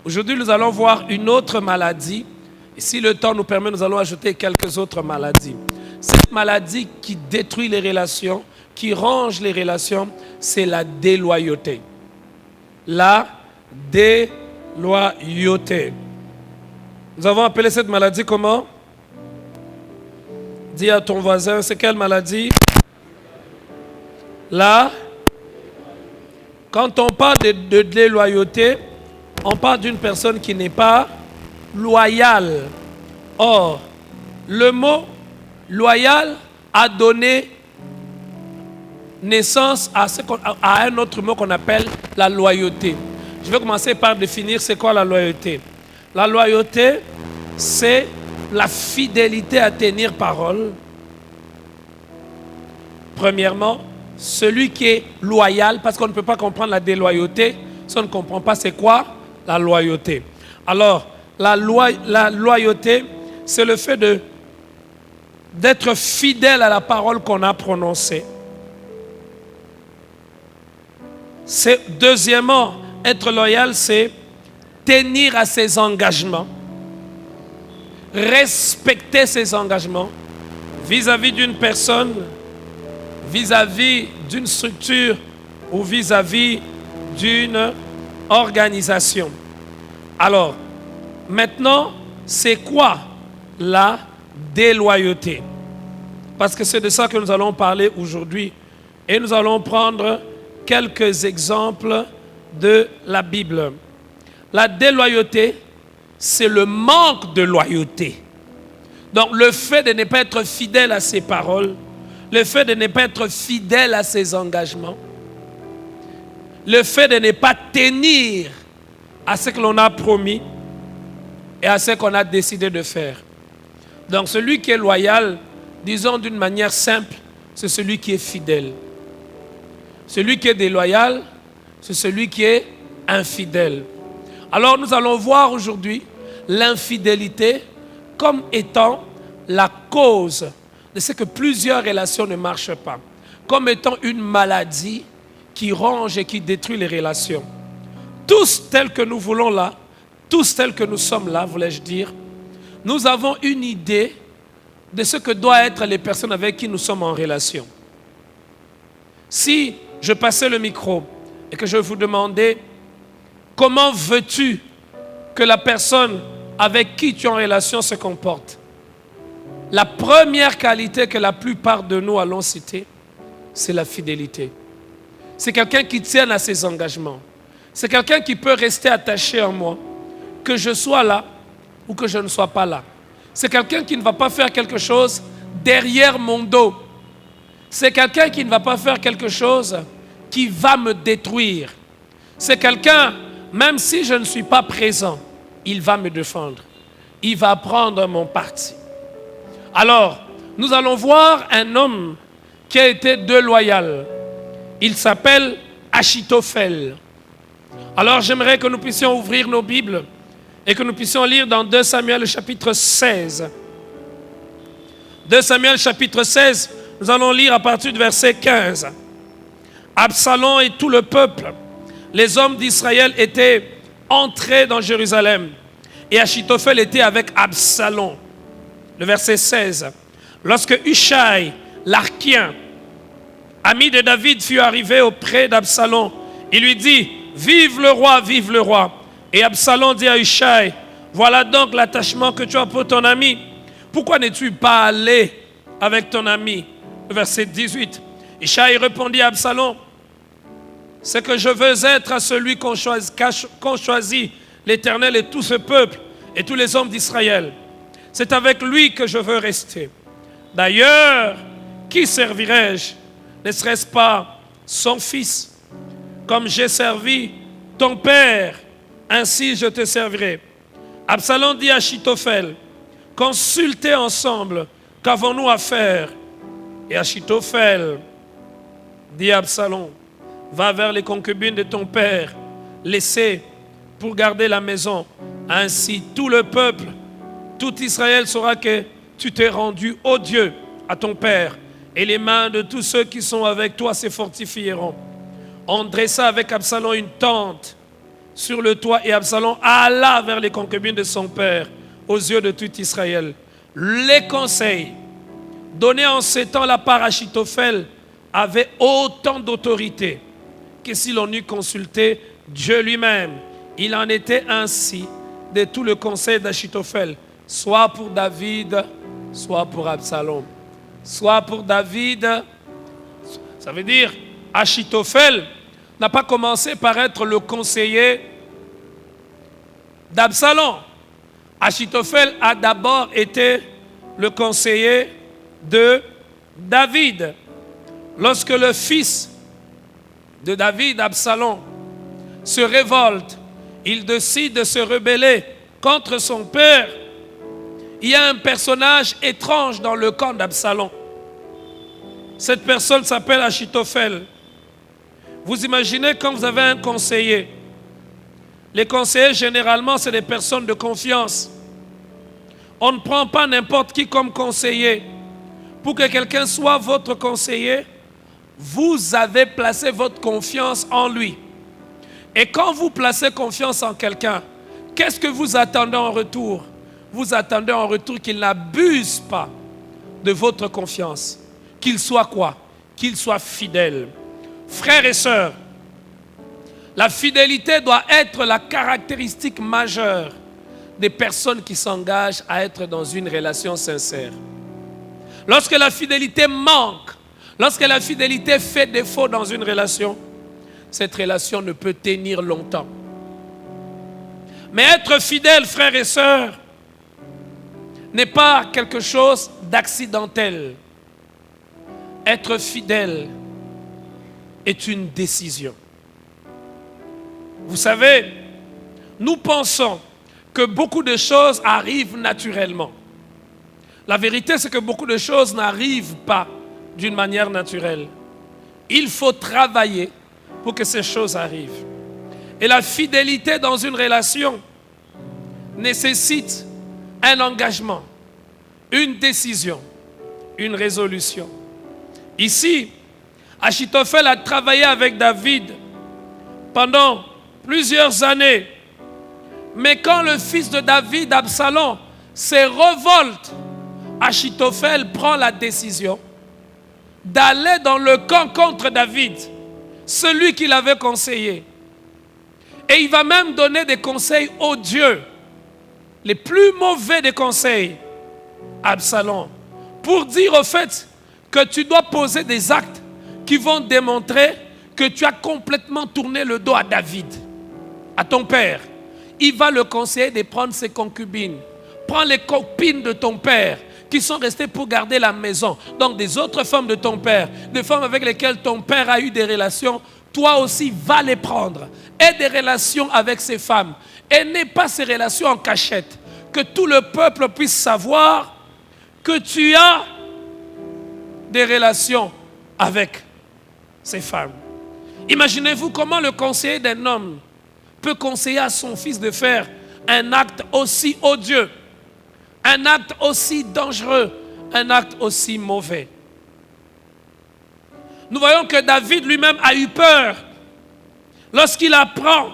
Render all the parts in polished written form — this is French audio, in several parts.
Aujourd'hui, nous allons voir une autre maladie. Et si le temps nous permet, nous allons ajouter quelques autres maladies. Cette maladie qui détruit les relations, qui ronge les relations, c'est la déloyauté. La déloyauté. Nous avons appelé cette maladie comment? Dis à ton voisin, c'est quelle maladie? Là, quand on parle de déloyauté, on parle d'une personne qui n'est pas loyale. Or, le mot loyal a donné naissance à un autre mot qu'on appelle la loyauté. Je vais commencer par définir c'est quoi la loyauté. La loyauté, c'est la fidélité à tenir parole. Premièrement, celui qui est loyal, parce qu'on ne peut pas comprendre la déloyauté, si on ne comprend pas c'est quoi la loyauté. Alors, la loyauté, c'est le fait d'être fidèle à la parole qu'on a prononcée. Deuxièmement, être loyal, c'est tenir à ses engagements, respecter ses engagements vis-à-vis d'une personne, vis-à-vis d'une structure ou vis-à-vis d'une organisation. Alors, maintenant, c'est quoi la déloyauté? Parce que c'est de ça que nous allons parler aujourd'hui. Et nous allons prendre quelques exemples de la Bible. La déloyauté, c'est le manque de loyauté. Donc le fait de ne pas être fidèle à ses paroles, le fait de ne pas être fidèle à ses engagements, le fait de ne pas tenir à ce que l'on a promis et à ce qu'on a décidé de faire. Donc celui qui est loyal, disons d'une manière simple, c'est celui qui est fidèle. Celui qui est déloyal, c'est celui qui est infidèle. Alors nous allons voir aujourd'hui l'infidélité comme étant la cause de ce que plusieurs relations ne marchent pas, comme étant une maladie qui ronge et qui détruit les relations. Tous tels que nous voulons là, tous tels que nous sommes là, voulais-je dire, nous avons une idée de ce que doivent être les personnes avec qui nous sommes en relation. Si je passais le micro et que je vous demandais comment veux-tu que la personne avec qui tu es en relation se comporte, la première qualité que la plupart de nous allons citer, c'est la fidélité. C'est quelqu'un qui tient à ses engagements. C'est quelqu'un qui peut rester attaché à moi, que je sois là ou que je ne sois pas là. C'est quelqu'un qui ne va pas faire quelque chose derrière mon dos. C'est quelqu'un qui ne va pas faire quelque chose qui va me détruire. C'est quelqu'un, même si je ne suis pas présent, il va me défendre. Il va prendre mon parti. Alors, nous allons voir un homme qui a été déloyal. Il s'appelle Achitophel. Alors, j'aimerais que nous puissions ouvrir nos Bibles et que nous puissions lire dans 2 Samuel chapitre 16. 2 Samuel chapitre 16, nous allons lire à partir du verset 15. Absalom et tout le peuple, les hommes d'Israël étaient entrés dans Jérusalem. Et Achitophel était avec Absalom. Le verset 16. Lorsque Hushai, l'Archien, ami de David, fut arrivé auprès d'Absalom, il lui dit, vive le roi, vive le roi. Et Absalom dit à Hushai, voilà donc l'attachement que tu as pour ton ami. Pourquoi n'es-tu pas allé avec ton ami? Le verset 18. Hushai répondit à Absalom, c'est que je veux être à celui qu'ont choisi l'Éternel et tout ce peuple et tous les hommes d'Israël. C'est avec lui que je veux rester. D'ailleurs, qui servirai-je? Ne serait-ce pas son fils? Comme j'ai servi ton père, ainsi je te servirai. Absalom dit à Achitophel, consultez ensemble, qu'avons-nous à faire? Et Achitophel dit à Absalom, va vers les concubines de ton père, laissez pour garder la maison. Ainsi tout le peuple, tout Israël saura que tu t'es rendu odieux à ton père, et les mains de tous ceux qui sont avec toi se fortifieront. On dressa avec Absalom une tente sur le toit et Absalom alla vers les concubines de son père aux yeux de tout Israël. Les conseils donnés en ces temps-là par Achitophel avaient autant d'autorité que si l'on eût consulté Dieu lui-même. Il en était ainsi de tout le conseil d'Achitophel, soit pour David, soit pour Absalom. Soit pour David, ça veut dire Achitophel n'a pas commencé par être le conseiller d'Absalom. Achitophel a d'abord été le conseiller de David. Lorsque le fils de David, Absalom, se révolte, il décide de se rebeller contre son père. Il y a un personnage étrange dans le camp d'Absalom. Cette personne s'appelle Achitophel. Vous imaginez quand vous avez un conseiller. Les conseillers, généralement, c'est des personnes de confiance. On ne prend pas n'importe qui comme conseiller. Pour que quelqu'un soit votre conseiller, vous avez placé votre confiance en lui. Et quand vous placez confiance en quelqu'un, qu'est-ce que vous attendez en retour? Vous attendez en retour qu'il n'abuse pas de votre confiance. Qu'il soit quoi? Qu'il soit fidèle. Frères et sœurs, la fidélité doit être la caractéristique majeure des personnes qui s'engagent à être dans une relation sincère. Lorsque la fidélité manque, lorsque la fidélité fait défaut dans une relation, cette relation ne peut tenir longtemps. Mais être fidèle, frères et sœurs, n'est pas quelque chose d'accidentel. Être fidèle est une décision. Vous savez, nous pensons que beaucoup de choses arrivent naturellement. La vérité, c'est que beaucoup de choses n'arrivent pas d'une manière naturelle. Il faut travailler pour que ces choses arrivent. Et la fidélité dans une relation nécessite un engagement, une décision, une résolution. Ici, Achitophel a travaillé avec David pendant plusieurs années. Mais quand le fils de David, Absalom, se révolte, Achitophel prend la décision d'aller dans le camp contre David, celui qu'il avait conseillé. Et il va même donner des conseils odieux, les plus mauvais des conseils à Absalom, pour dire au fait que tu dois poser des actes qui vont démontrer que tu as complètement tourné le dos à David, à ton père. Il va le conseiller de prendre ses concubines. Prends les copines de ton père qui sont restées pour garder la maison. Donc des autres femmes de ton père, des femmes avec lesquelles ton père a eu des relations, toi aussi va les prendre. Aie des relations avec ces femmes. Et n'aie pas ces relations en cachette. Que tout le peuple puisse savoir que tu as des relations avec ces femmes. Imaginez-vous comment le conseiller d'un homme peut conseiller à son fils de faire un acte aussi odieux, un acte aussi dangereux, un acte aussi mauvais. Nous voyons que David lui-même a eu peur lorsqu'il apprend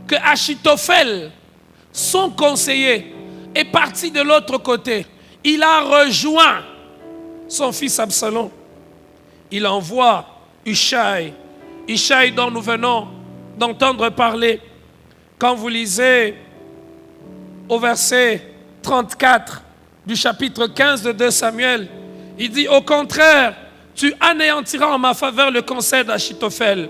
que Achitophel, son conseiller, est parti de l'autre côté. Il a rejoint son fils Absalom. Il envoie Hushai dont nous venons d'entendre parler. Quand vous lisez au verset 34 du chapitre 15 de 2 Samuel, il dit: au contraire, tu anéantiras en ma faveur le conseil d'Achitophel.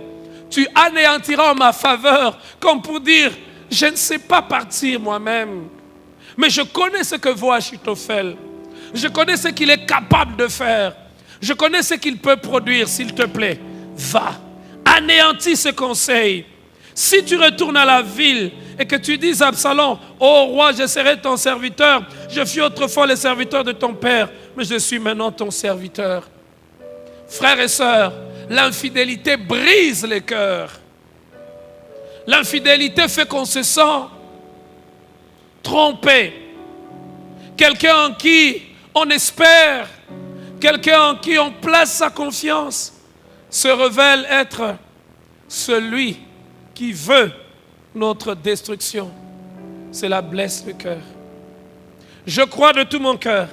Tu anéantiras en ma faveur, comme pour dire: je ne sais pas partir moi-même, mais je connais ce que vaut Achitophel. Je connais ce qu'il est capable de faire. Je connais ce qu'il peut produire. S'il te plaît, va, anéantis ce conseil. Si tu retournes à la ville et que tu dis à Absalom: ô roi, je serai ton serviteur. Je fus autrefois le serviteur de ton père, mais je suis maintenant ton serviteur. Frères et sœurs, l'infidélité brise les cœurs. L'infidélité fait qu'on se sent trompé. Quelqu'un en qui on espère, quelqu'un en qui on place sa confiance, se révèle être celui qui veut notre destruction. Cela blesse le cœur. Je crois de tout mon cœur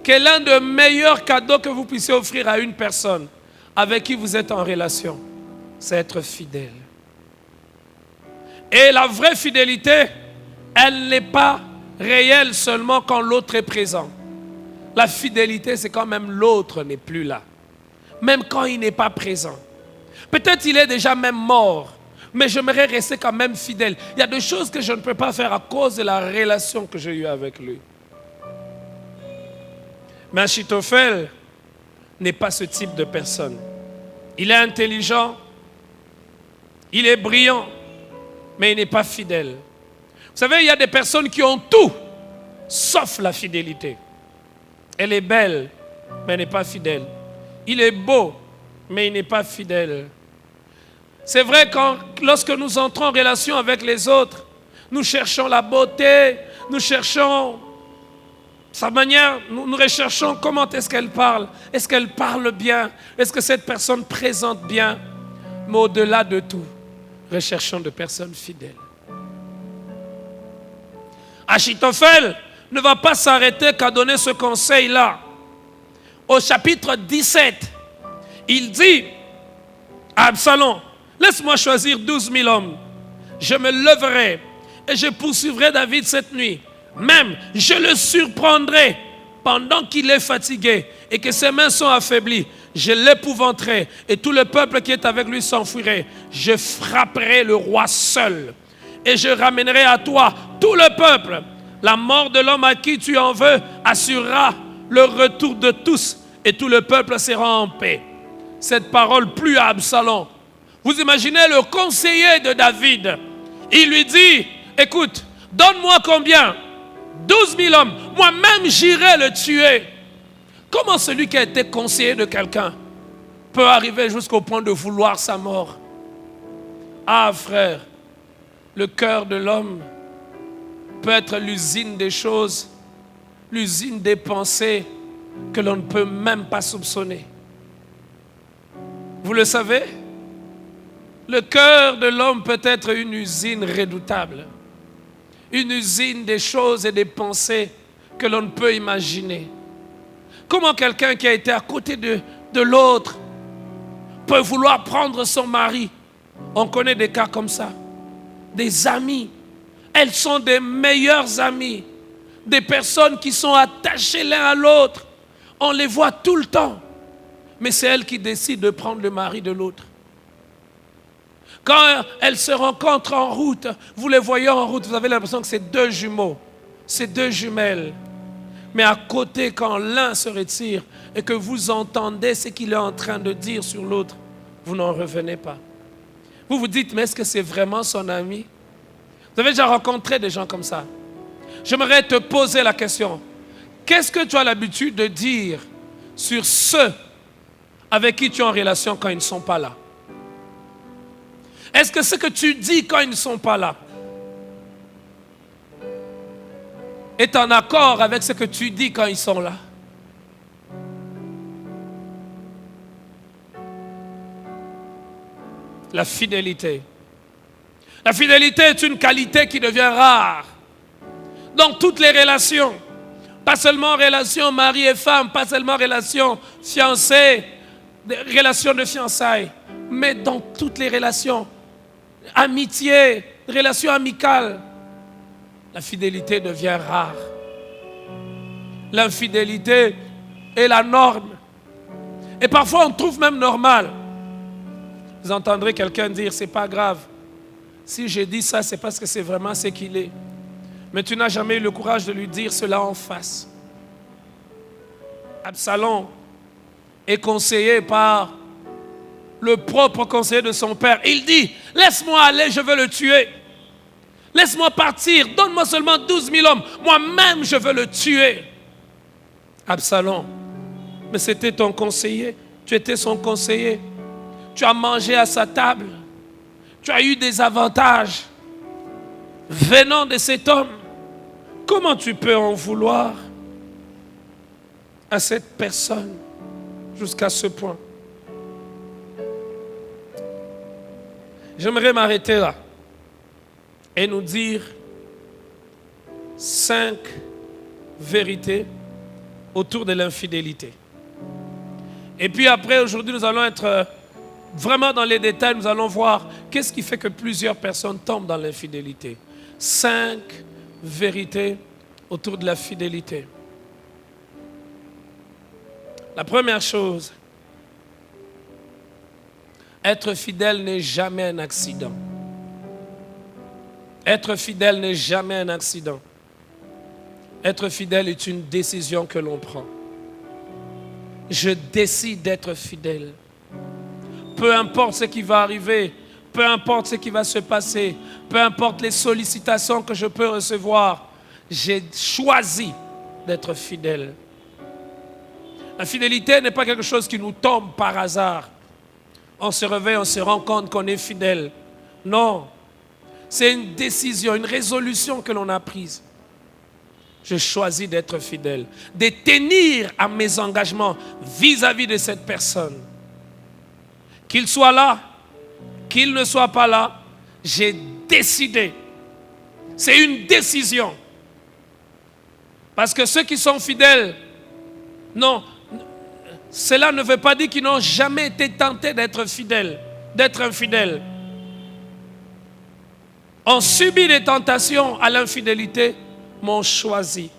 que l'un des meilleurs cadeaux que vous puissiez offrir à une personne avec qui vous êtes en relation, c'est être fidèle. Et la vraie fidélité, elle n'est pas réelle seulement quand l'autre est présent. La fidélité, c'est quand même l'autre n'est plus là. Même quand il n'est pas présent. Peut-être il est déjà même mort, mais j'aimerais rester quand même fidèle. Il y a des choses que je ne peux pas faire à cause de la relation que j'ai eue avec lui. Mais Achitophel n'est pas ce type de personne. Il est intelligent, il est brillant, mais il n'est pas fidèle. Vous savez, il y a des personnes qui ont tout, sauf la fidélité. Elle est belle, mais elle n'est pas fidèle. Il est beau, mais il n'est pas fidèle. C'est vrai, lorsque nous entrons en relation avec les autres, nous cherchons la beauté, nous cherchons sa manière, nous recherchons comment est-ce qu'elle parle. Est-ce qu'elle parle bien? Est-ce que cette personne présente bien? Mais au-delà de tout, recherchons de personnes fidèles. Achitophel ne va pas s'arrêter qu'à donner ce conseil-là. Au chapitre 17, il dit à Absalom, laisse-moi choisir 12 000 hommes. Je me leverai et je poursuivrai David cette nuit. Même, je le surprendrai pendant qu'il est fatigué et que ses mains sont affaiblies. Je l'épouvanterai et tout le peuple qui est avec lui s'enfuirait. Je frapperai le roi seul et je ramènerai à toi tout le peuple. La mort de l'homme à qui tu en veux assurera le retour de tous et tout le peuple sera en paix. Cette parole plut à Absalom. Vous imaginez le conseiller de David. Il lui dit, écoute, donne-moi combien? 12 000 hommes. Moi-même, j'irai le tuer. Comment celui qui a été conseiller de quelqu'un peut arriver jusqu'au point de vouloir sa mort? Ah, frère, le cœur de l'homme peut être l'usine des choses, l'usine des pensées que l'on ne peut même pas soupçonner. Vous le savez? Le cœur de l'homme peut être une usine redoutable. Une usine des choses et des pensées que l'on ne peut imaginer. Comment quelqu'un qui a été à côté de l'autre peut vouloir prendre son mari? On connaît des cas comme ça. Des amis. Elles sont des meilleures amies. Des personnes qui sont attachées l'un à l'autre. On les voit tout le temps. Mais c'est elles qui décident de prendre le mari de l'autre. Quand elles se rencontrent en route, vous les voyez en route, vous avez l'impression que c'est deux jumeaux, c'est deux jumelles. Mais à côté, quand l'un se retire et que vous entendez ce qu'il est en train de dire sur l'autre, vous n'en revenez pas. Vous vous dites, mais est-ce que c'est vraiment son ami? Vous avez déjà rencontré des gens comme ça. J'aimerais te poser la question. Qu'est-ce que tu as l'habitude de dire sur ceux avec qui tu es en relation quand ils ne sont pas là? Est-ce que ce que tu dis quand ils ne sont pas là est en accord avec ce que tu dis quand ils sont là? La fidélité. La fidélité est une qualité qui devient rare dans toutes les relations. Pas seulement relations mari et femme, pas seulement relations fiancés, relations de fiançailles, mais dans toutes les relations. Amitié, relations amicales. La fidélité devient rare. L'infidélité est la norme. Et parfois on trouve même normal. Vous entendrez quelqu'un dire, c'est pas grave. Si j'ai dit ça, c'est parce que c'est vraiment ce qu'il est. Mais tu n'as jamais eu le courage de lui dire cela en face. Absalom est conseillé par le propre conseiller de son père. Il dit, laisse-moi aller, je veux le tuer. Laisse-moi partir, donne-moi seulement 12 000 hommes. Moi-même, je veux le tuer. Absalom, mais c'était ton conseiller. Tu étais son conseiller. Tu as mangé à sa table. Tu as eu des avantages venant de cet homme. Comment tu peux en vouloir à cette personne jusqu'à ce point? J'aimerais m'arrêter là et nous dire 5 vérités autour de l'infidélité. Et puis après, aujourd'hui, nous allons être vraiment dans les détails. Nous allons voir qu'est-ce qui fait que plusieurs personnes tombent dans l'infidélité. 5 vérités autour de la fidélité. La première chose, être fidèle n'est jamais un accident. Être fidèle n'est jamais un accident. Être fidèle est une décision que l'on prend. Je décide d'être fidèle. Peu importe ce qui va arriver, peu importe ce qui va se passer, peu importe les sollicitations que je peux recevoir, j'ai choisi d'être fidèle. La fidélité n'est pas quelque chose qui nous tombe par hasard. On se réveille, on se rend compte qu'on est fidèle. Non, c'est une décision, une résolution que l'on a prise. Je choisis d'être fidèle, de tenir à mes engagements vis-à-vis de cette personne. Qu'il soit là, qu'il ne soit pas là, j'ai décidé. C'est une décision. Parce que ceux qui sont fidèles, non, cela ne veut pas dire qu'ils n'ont jamais été tentés d'être fidèles, d'être infidèles. On subit des tentations à l'infidélité, mais on choisit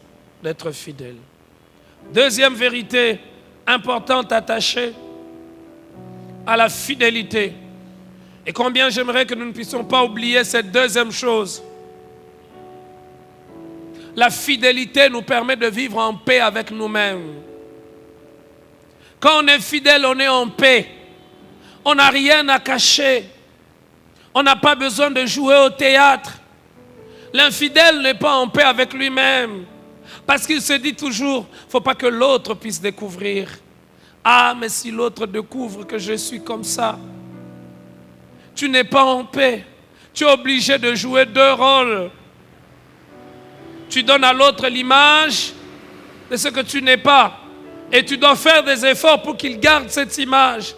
d'être fidèle. Deuxième vérité importante attachée à la fidélité. Et combien j'aimerais que nous ne puissions pas oublier cette deuxième chose. La fidélité nous permet de vivre en paix avec nous-mêmes. Quand on est fidèle, on est en paix. On n'a rien à cacher. On n'a pas besoin de jouer au théâtre. L'infidèle n'est pas en paix avec lui-même. Parce qu'il se dit toujours, il ne faut pas que l'autre puisse découvrir. Ah, mais si l'autre découvre que je suis comme ça, tu n'es pas en paix. Tu es obligé de jouer 2 rôles. Tu donnes à l'autre l'image de ce que tu n'es pas. Et tu dois faire des efforts pour qu'il garde cette image.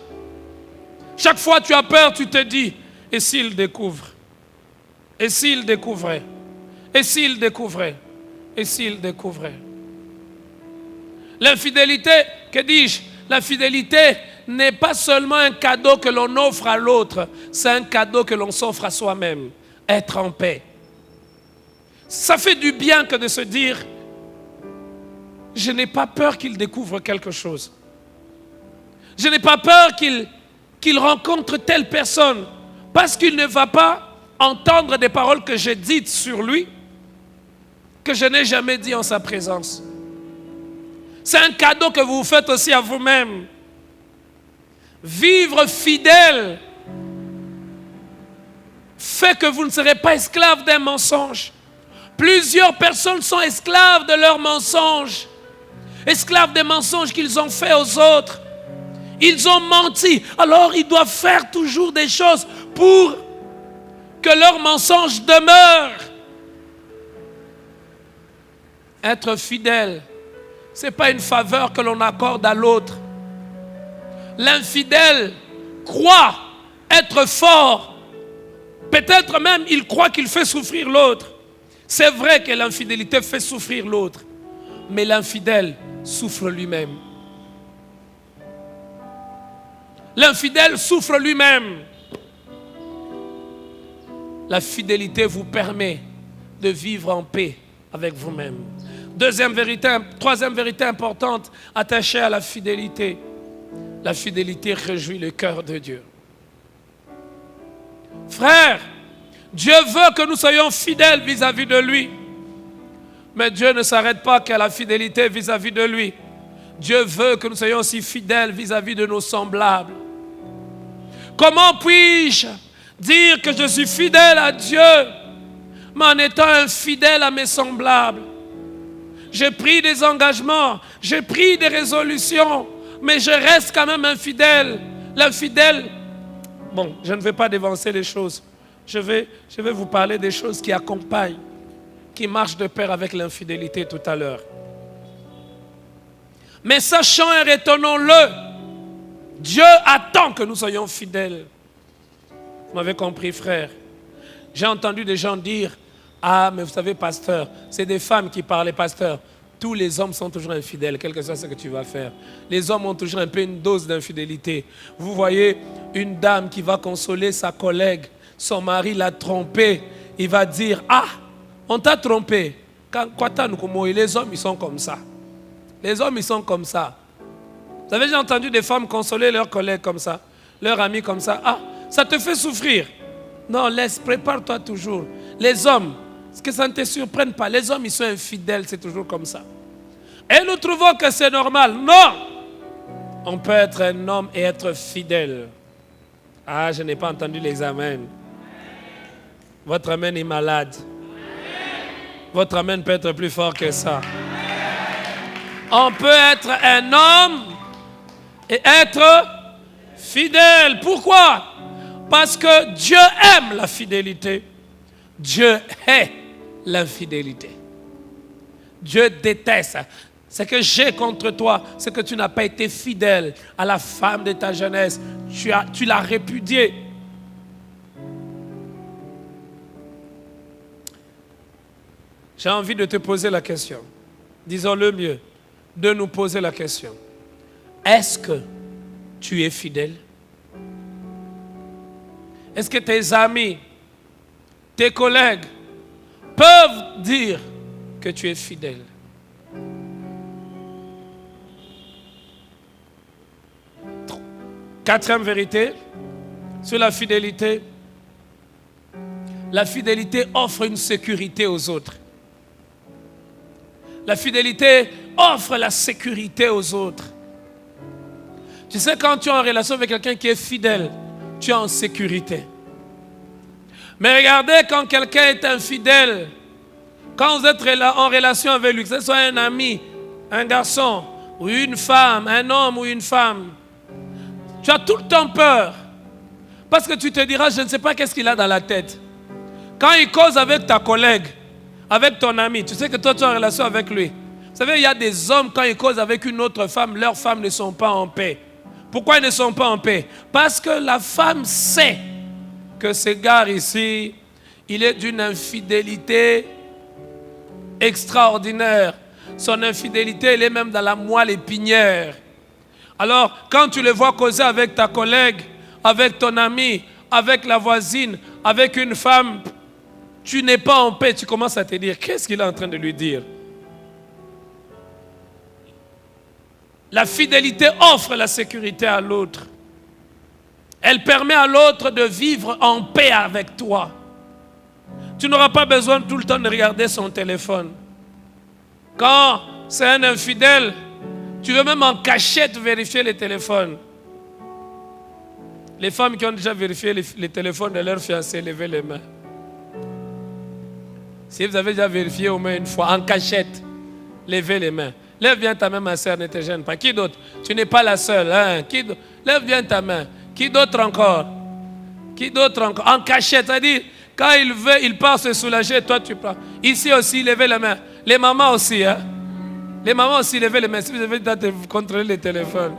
Chaque fois tu as peur, tu te dis, et s'il découvre? Et s'il découvrait? Et s'il découvrait? Et s'il découvrait? L'infidélité, que dis-je? La fidélité n'est pas seulement un cadeau que l'on offre à l'autre, c'est un cadeau que l'on s'offre à soi-même. Être en paix. Ça fait du bien que de se dire, je n'ai pas peur qu'il découvre quelque chose. Je n'ai pas peur qu'il rencontre telle personne, parce qu'il ne va pas entendre des paroles que j'ai dites sur lui, que je n'ai jamais dit en sa présence. C'est un cadeau que vous vous faites aussi à vous-même. Vivre fidèle fait que vous ne serez pas esclave d'un mensonge. Plusieurs personnes sont esclaves de leurs mensonges, esclaves des mensonges qu'ils ont faits aux autres. Ils ont menti, alors ils doivent faire toujours des choses pour que leur mensonge demeure. Être fidèle, ce n'est pas une faveur que l'on accorde à l'autre. L'infidèle croit être fort. Peut-être même il croit qu'il fait souffrir l'autre. C'est vrai que l'infidélité fait souffrir l'autre. Mais l'infidèle souffre lui-même. L'infidèle souffre lui-même. La fidélité vous permet de vivre en paix avec vous-même. Troisième vérité importante attachée à la fidélité. La fidélité réjouit le cœur de Dieu. Frère, Dieu veut que nous soyons fidèles vis-à-vis de lui. Mais Dieu ne s'arrête pas qu'à la fidélité vis-à-vis de lui. Dieu veut que nous soyons aussi fidèles vis-à-vis de nos semblables. Comment puis-je dire que je suis fidèle à Dieu, mais en étant infidèle à mes semblables? J'ai pris des engagements, j'ai pris des résolutions, mais je reste quand même infidèle. L'infidèle, bon, je ne vais pas dévancer les choses. Je vais vous parler des choses qui accompagnent, qui marchent de pair avec l'infidélité tout à l'heure. Mais sachant et retenons-le, Dieu attend que nous soyons fidèles. Vous m'avez compris, frère? J'ai entendu des gens dire, ah, mais vous savez, pasteur, c'est des femmes qui parlaient, pasteur. Tous les hommes sont toujours infidèles, quel que soit ce que tu vas faire. Les hommes ont toujours un peu une dose d'infidélité. Vous voyez une dame qui va consoler sa collègue, son mari l'a trompée, il va dire, ah, on t'a trompé. Les hommes, ils sont comme ça. Les hommes, ils sont comme ça. Vous avez déjà entendu des femmes consoler leurs collègues comme ça, leurs amis comme ça. Ah, ça te fait souffrir. Non, laisse, prépare-toi toujours. Les hommes, que ça ne te surprenne pas. Les hommes, ils sont infidèles, c'est toujours comme ça. Et nous trouvons que c'est normal. Non! On peut être un homme et être fidèle. Ah, je n'ai pas entendu les amens. Votre amen est malade. Votre amen peut être plus fort que ça. On peut être un homme et être fidèle. Pourquoi? Parce que Dieu aime la fidélité. Dieu hait l'infidélité. Dieu déteste. Ce que j'ai contre toi, c'est que tu n'as pas été fidèle à la femme de ta jeunesse. Tu l'as répudiée. J'ai envie de te poser la question. Disons-le mieux, de nous poser la question. Est-ce que tu es fidèle? Est-ce que tes amis, tes collègues peuvent dire que tu es fidèle? Quatrième vérité sur la fidélité. La fidélité offre une sécurité aux autres. La fidélité offre la sécurité aux autres. Tu sais, quand tu es en relation avec quelqu'un qui est fidèle, tu es en sécurité. Mais regardez, quand quelqu'un est infidèle, quand vous êtes en relation avec lui, que ce soit un ami, un garçon, ou une femme, un homme ou une femme, tu as tout le temps peur. Parce que tu te diras, je ne sais pas qu'est-ce qu'il a dans la tête. Quand il cause avec ta collègue, avec ton ami, tu sais que toi tu es en relation avec lui. Vous savez, il y a des hommes, quand ils causent avec une autre femme, leurs femmes ne sont pas en paix. Pourquoi ils ne sont pas en paix? Parce que la femme sait que ce gars ici, il est d'une infidélité extraordinaire. Son infidélité, elle est même dans la moelle épinière. Alors, quand tu le vois causer avec ta collègue, avec ton ami, avec la voisine, avec une femme, tu n'es pas en paix. Tu commences à te dire, qu'est-ce qu'il est en train de lui dire? La fidélité offre la sécurité à l'autre. Elle permet à l'autre de vivre en paix avec toi. Tu n'auras pas besoin tout le temps de regarder son téléphone. Quand c'est un infidèle, tu veux même en cachette vérifier les téléphones. Les femmes qui ont déjà vérifié les téléphones de leur fiancé, levez les mains. Si vous avez déjà vérifié au moins une fois, en cachette, levez les mains. Lève bien ta main, ma soeur, ne te gêne pas. Qui d'autre? Tu n'es pas la seule. Hein? Lève bien ta main. Qui d'autre encore? Qui d'autre encore? En cachette, c'est-à-dire, quand il veut, il part se soulager, toi tu prends. Ici aussi, levez la main. Les mamans aussi, hein? Les mamans aussi, levez les mains. Si vous avez contrôler les téléphones.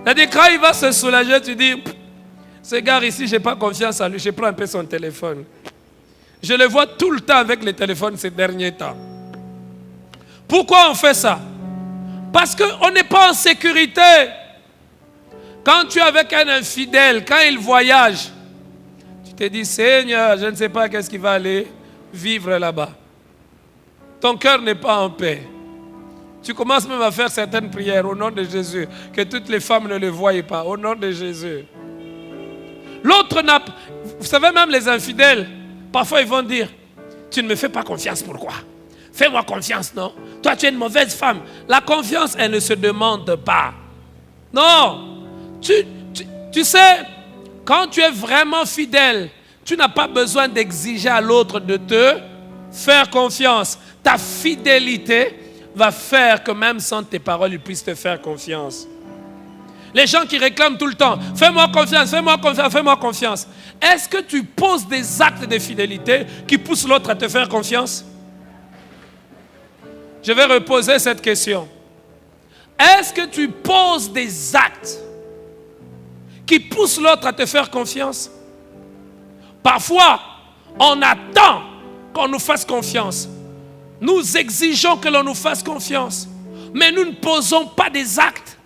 C'est-à-dire, quand il va se soulager, tu dis, ce gars ici, je n'ai pas confiance en lui, je prends un peu son téléphone. Je le vois tout le temps avec les téléphones ces derniers temps. Pourquoi on fait ça? Parce qu'on n'est pas en sécurité. Quand tu es avec un infidèle, quand il voyage, tu te dis, Seigneur, je ne sais pas qu'est-ce qu'il va aller vivre là-bas. Ton cœur n'est pas en paix. Tu commences même à faire certaines prières au nom de Jésus, que toutes les femmes ne le voient pas, au nom de Jésus. L'autre n'a pas... Vous savez, même les infidèles, parfois ils vont dire, tu ne me fais pas confiance, pourquoi? Fais-moi confiance, non? Toi, tu es une mauvaise femme. La confiance, elle ne se demande pas. Non. Tu sais, quand tu es vraiment fidèle, tu n'as pas besoin d'exiger à l'autre de te faire confiance. Ta fidélité va faire que même sans tes paroles, il puisse te faire confiance. Les gens qui réclament tout le temps, fais-moi confiance, fais-moi confiance, fais-moi confiance. Est-ce que tu poses des actes de fidélité qui poussent l'autre à te faire confiance? Je vais reposer cette question. Est-ce que tu poses des actes qui poussent l'autre à te faire confiance? Parfois, on attend qu'on nous fasse confiance. Nous exigeons que l'on nous fasse confiance. Mais nous ne posons pas des actes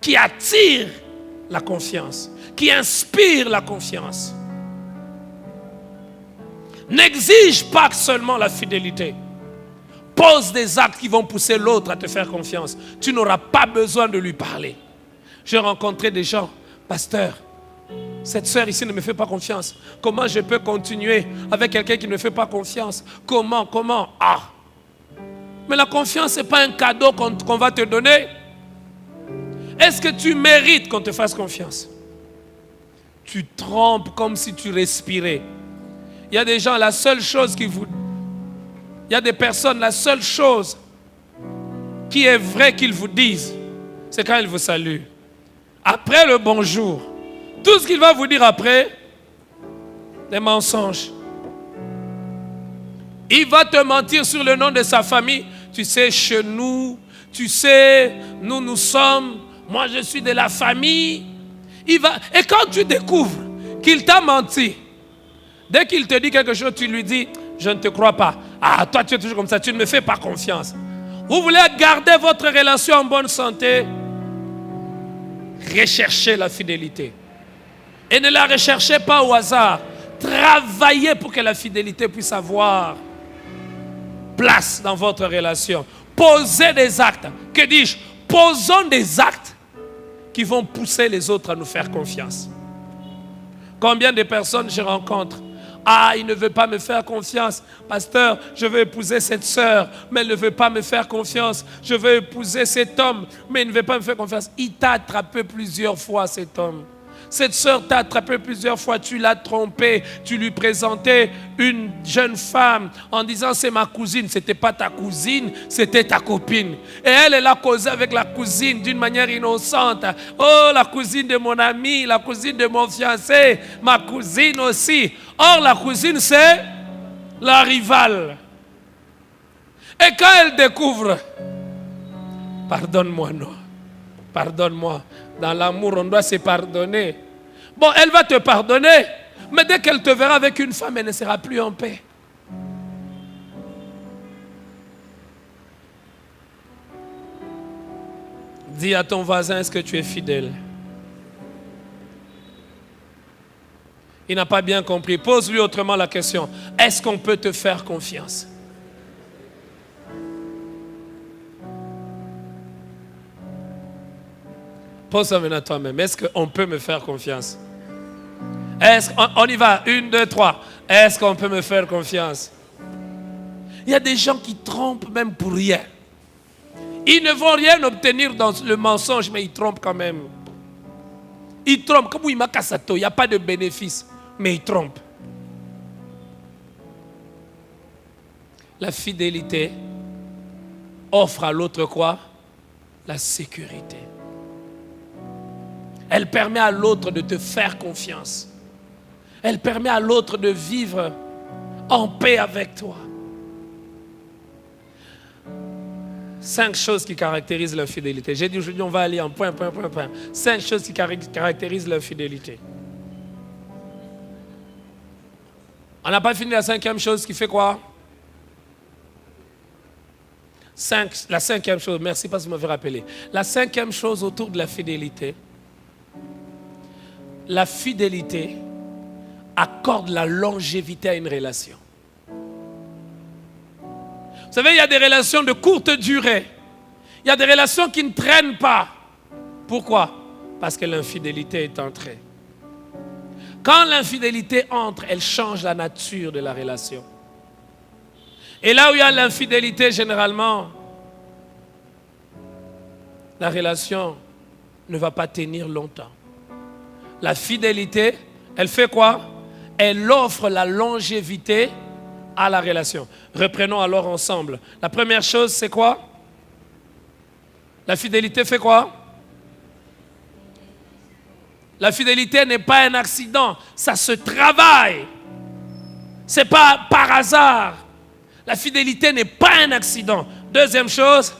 qui attirent la confiance, qui inspirent la confiance. N'exige pas seulement la fidélité. Pose des actes qui vont pousser l'autre à te faire confiance. Tu n'auras pas besoin de lui parler. J'ai rencontré des gens, pasteur, cette sœur ici ne me fait pas confiance. Comment je peux continuer avec quelqu'un qui ne me fait pas confiance? Comment? Ah! Mais la confiance, ce n'est pas un cadeau qu'on va te donner. Est-ce que tu mérites qu'on te fasse confiance? Tu trempes comme si tu respirais. Il y a des gens, la seule chose qui vous... Il y a des personnes, la seule chose qui est vraie qu'ils vous disent, c'est quand ils vous saluent. Après le bonjour, tout ce qu'il va vous dire après, des mensonges. Il va te mentir sur le nom de sa famille. Tu sais, chez nous, tu sais, nous sommes, moi je suis de la famille. Et quand tu découvres qu'il t'a menti, dès qu'il te dit quelque chose, tu lui dis, je ne te crois pas. Ah, toi tu es toujours comme ça, tu ne me fais pas confiance. Vous voulez garder votre relation en bonne santé? Recherchez la fidélité. Et ne la recherchez pas au hasard. Travaillez pour que la fidélité puisse avoir place dans votre relation. Posez des actes. Que dis-je? Posons des actes qui vont pousser les autres à nous faire confiance. Combien de personnes je rencontre? Ah, il ne veut pas me faire confiance. Pasteur, je veux épouser cette sœur, mais elle ne veut pas me faire confiance. Je veux épouser cet homme, mais il ne veut pas me faire confiance. Il t'a attrapé plusieurs fois, cet homme. Cette sœur t'a attrapé plusieurs fois, tu l'as trompé, tu lui présentais une jeune femme en disant c'est ma cousine. Ce n'était pas ta cousine, c'était ta copine. Et elle a causé avec la cousine d'une manière innocente. Oh, la cousine de mon ami, la cousine de mon fiancé, ma cousine aussi. Or, la cousine, c'est la rivale. Et quand elle découvre, pardonne-moi, non, pardonne-moi. Dans l'amour, on doit se pardonner. Bon, elle va te pardonner, mais dès qu'elle te verra avec une femme, elle ne sera plus en paix. Dis à ton voisin, est-ce que tu es fidèle? Il n'a pas bien compris. Pose-lui autrement la question. Est-ce qu'on peut te faire confiance? Pose ça maintenant à toi-même. Est-ce qu'on peut me faire confiance? On y va. 1, 2, 3. Est-ce qu'on peut me faire confiance? Il y a des gens qui trompent même pour rien. Ils ne vont rien obtenir dans le mensonge, mais ils trompent quand même. Ils trompent. Comme il m'a cassé, il n'y a pas de bénéfice, mais ils trompent. La fidélité offre à l'autre quoi? La sécurité. Elle permet à l'autre de te faire confiance. Elle permet à l'autre de vivre en paix avec toi. 5 choses qui caractérisent la fidélité. J'ai dit aujourd'hui, on va aller en point. 5 choses qui caractérisent la fidélité. On n'a pas fini la 5e chose qui fait quoi? La 5e chose, merci parce que vous m'avez rappelé. La 5e chose autour de la fidélité accorde la longévité à une relation. Vous savez, il y a des relations de courte durée. Il y a des relations qui ne traînent pas. Pourquoi? Parce que l'infidélité est entrée. Quand l'infidélité entre, elle change la nature de la relation. Et là où il y a l'infidélité, généralement, la relation ne va pas tenir longtemps. La fidélité, elle fait quoi? Elle offre la longévité à la relation. Reprenons alors ensemble. La première chose, c'est quoi? La fidélité fait quoi? La fidélité n'est pas un accident, ça se travaille. Ce n'est pas par hasard. La fidélité n'est pas un accident. Deuxième chose,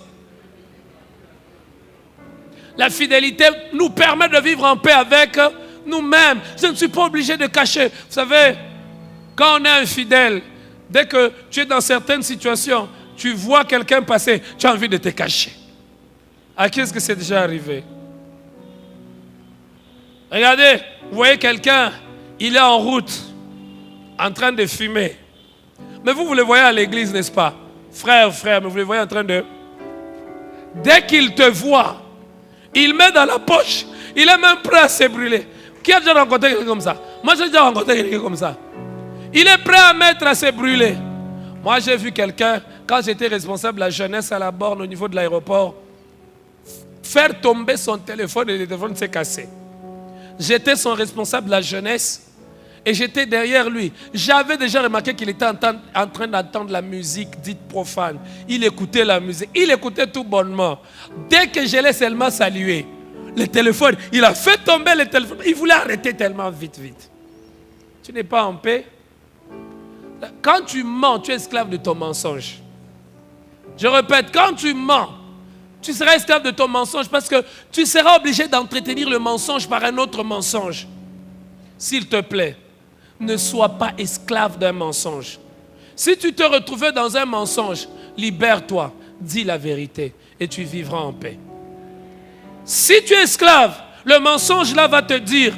la fidélité nous permet de vivre en paix avec nous-mêmes. Je ne suis pas obligé de cacher. Vous savez, Quand on est infidèle, dès que tu es dans certaines situations, tu vois quelqu'un passer, tu as envie de te cacher. À qui est-ce que c'est déjà arrivé? Regardez, vous voyez quelqu'un, il est en route, en train de fumer. Mais vous le voyez à l'église, n'est-ce pas? Frère, mais vous le voyez en train de... Dès qu'il te voit, il met dans la poche, il est même prêt à se brûler. Qui a déjà rencontré quelqu'un comme ça? Moi, j'ai déjà rencontré quelqu'un comme ça. Il est prêt à mettre à se brûler. Moi, j'ai vu quelqu'un, quand j'étais responsable de la jeunesse à la borne au niveau de l'aéroport, faire tomber son téléphone et le téléphone s'est cassé. J'étais son responsable de la jeunesse et j'étais derrière lui. J'avais déjà remarqué qu'il était en train d'entendre la musique dite profane. Il écoutait la musique, il écoutait tout bonnement. Dès que je l'ai seulement salué, le téléphone, il a fait tomber le téléphone. Il voulait arrêter tellement vite. Tu n'es pas en paix. Quand tu mens, tu es esclave de ton mensonge. Je répète, quand tu mens, tu seras esclave de ton mensonge parce que tu seras obligé d'entretenir le mensonge par un autre mensonge. S'il te plaît, ne sois pas esclave d'un mensonge. Si tu te retrouvais dans un mensonge, libère-toi, dis la vérité et tu vivras en paix. Si tu es esclave, le mensonge là va te dire,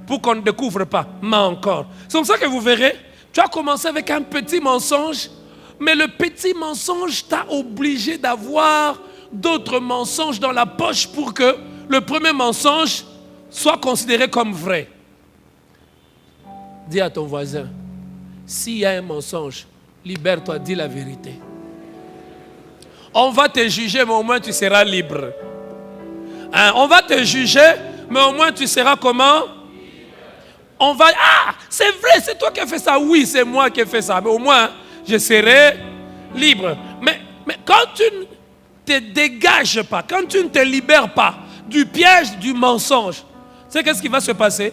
pour qu'on ne découvre pas, mens encore. C'est comme ça que vous verrez, tu as commencé avec un petit mensonge, mais le petit mensonge t'a obligé d'avoir d'autres mensonges dans la poche pour que le premier mensonge soit considéré comme vrai. Dis à ton voisin, s'il y a un mensonge, libère-toi, dis la vérité. On va te juger, mais au moins tu seras libre. Hein? On va te juger, mais au moins tu seras comment? On va, c'est vrai, c'est toi qui as fait ça. Oui, c'est moi qui ai fait ça, mais au moins je serai libre. Mais quand tu ne te dégages pas, quand tu ne te libères pas du piège du mensonge, c'est qu'est-ce qui va se passer?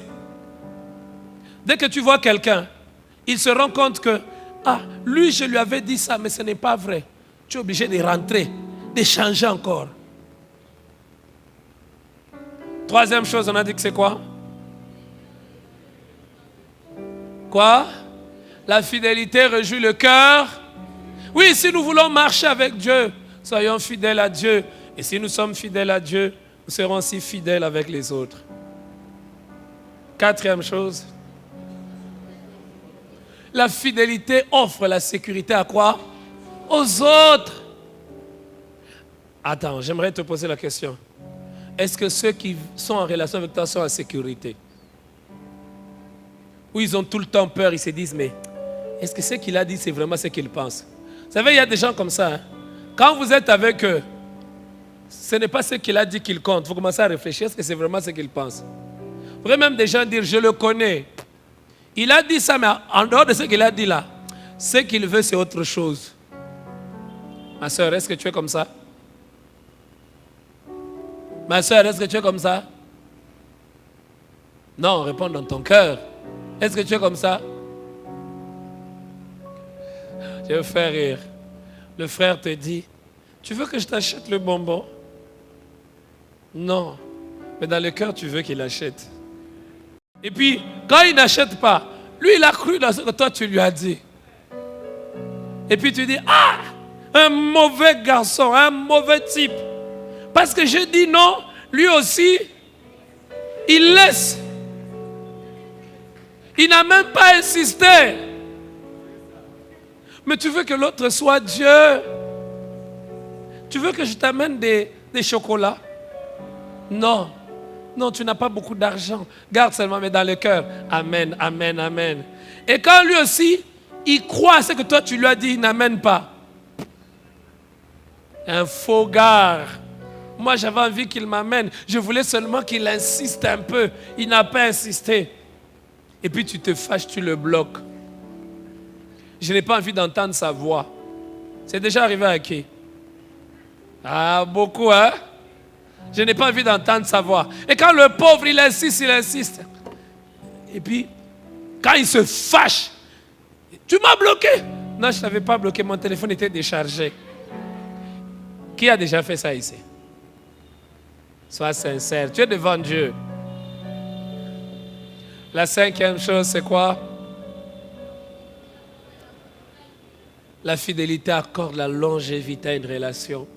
Dès que tu vois quelqu'un, il se rend compte que, lui je lui avais dit ça, mais ce n'est pas vrai. Tu es obligé de rentrer, de changer encore. Troisième chose, on a dit que c'est quoi? Quoi? La fidélité réjouit le cœur. Oui, si nous voulons marcher avec Dieu, soyons fidèles à Dieu. Et si nous sommes fidèles à Dieu, nous serons aussi fidèles avec les autres. Quatrième chose. La fidélité offre la sécurité à quoi? Aux autres. Attends, j'aimerais te poser la question. Est-ce que ceux qui sont en relation avec toi sont en sécurité? Ou ils ont tout le temps peur, ils se disent, mais est-ce que ce qu'il a dit, c'est vraiment ce qu'il pense? Vous savez, il y a des gens comme ça. Hein? Quand vous êtes avec eux, ce n'est pas ce qu'il a dit qu'il compte. Vous commencez à réfléchir, est-ce que c'est vraiment ce qu'il pense? Vous pourrez même des gens dire, je le connais. Il a dit ça, mais en dehors de ce qu'il a dit là, ce qu'il veut, c'est autre chose. Ma soeur, est-ce que tu es comme ça? Ma soeur, est-ce que tu es comme ça? Non, réponds dans ton cœur. Est-ce que tu es comme ça? Je vais faire rire. Le frère te dit, tu veux que je t'achète le bonbon? Non. Mais dans le cœur, tu veux qu'il achète. Et puis, quand il n'achète pas, lui, il a cru dans ce que toi, tu lui as dit. Et puis tu dis, un mauvais garçon, un mauvais type. Parce que je dis non, lui aussi, il laisse. Il n'a même pas insisté. Mais tu veux que l'autre soit Dieu. Tu veux que je t'amène des chocolats? Non. Non, tu n'as pas beaucoup d'argent. Garde seulement, mais dans le cœur. Amen, amen, amen. Et quand lui aussi, il croit à ce que toi tu lui as dit, il n'amène pas. Un faux gars. Moi, j'avais envie qu'il m'amène. Je voulais seulement qu'il insiste un peu. Il n'a pas insisté. Et puis tu te fâches, tu le bloques. Je n'ai pas envie d'entendre sa voix. C'est déjà arrivé à qui? Beaucoup, hein? Je n'ai pas envie d'entendre sa voix. Et quand le pauvre, il insiste. Et puis, quand il se fâche, tu m'as bloqué. Non, je ne t'avais pas bloqué, mon téléphone était déchargé. Qui a déjà fait ça ici? Sois sincère, tu es devant Dieu. La cinquième chose, c'est quoi? La fidélité accorde la longévité à une relation.